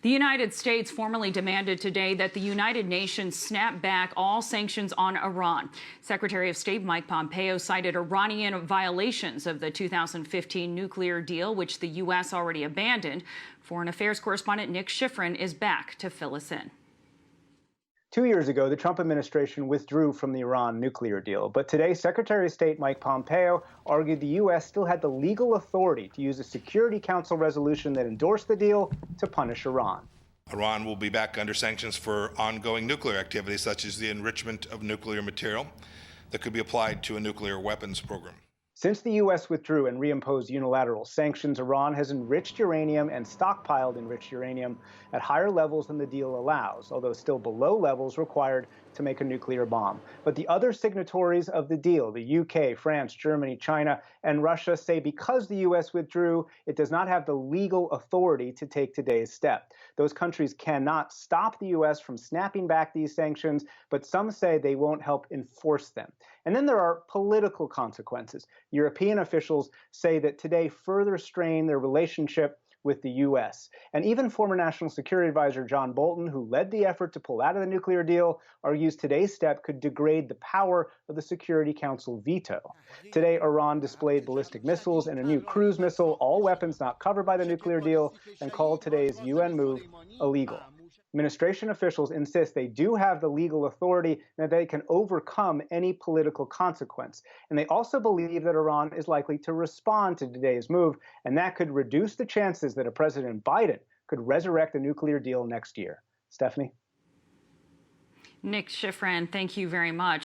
The United States formally demanded today that the United Nations snap back all sanctions on Iran. Secretary of State Mike Pompeo cited Iranian violations of the 2015 nuclear deal, which the U.S. already abandoned. Foreign Affairs correspondent Nick Schifrin is back to fill us in. 2 years ago, the Trump administration withdrew from the Iran nuclear deal. But today, Secretary of State Mike Pompeo argued the U.S. still had the legal authority to use a Security Council resolution that endorsed the deal to punish Iran. Iran will be back under sanctions for ongoing nuclear activities, such as the enrichment of nuclear material that could be applied to a nuclear weapons program. Since the U.S. withdrew and reimposed unilateral sanctions, Iran has enriched uranium and stockpiled enriched uranium at higher levels than the deal allows, although still below levels required to make a nuclear bomb. But the other signatories of the deal, the UK, France, Germany, China, and Russia, say because the U.S. withdrew, it does not have the legal authority to take today's step. Those countries cannot stop the U.S. from snapping back these sanctions, but some say they won't help enforce them. And then there are political consequences. European officials say that today further strain their relationship with the U.S. And even former National Security Advisor John Bolton, who led the effort to pull out of the nuclear deal, argues today's step could degrade the power of the Security Council veto. Today, Iran displayed ballistic missiles and a new cruise missile, all weapons not covered by the nuclear deal, and called today's UN move illegal. Administration officials insist they do have the legal authority and that they can overcome any political consequence. And they also believe that Iran is likely to respond to today's move, and that could reduce the chances that a President Biden could resurrect the nuclear deal next year. Stephanie? Nick Schifrin, thank you very much.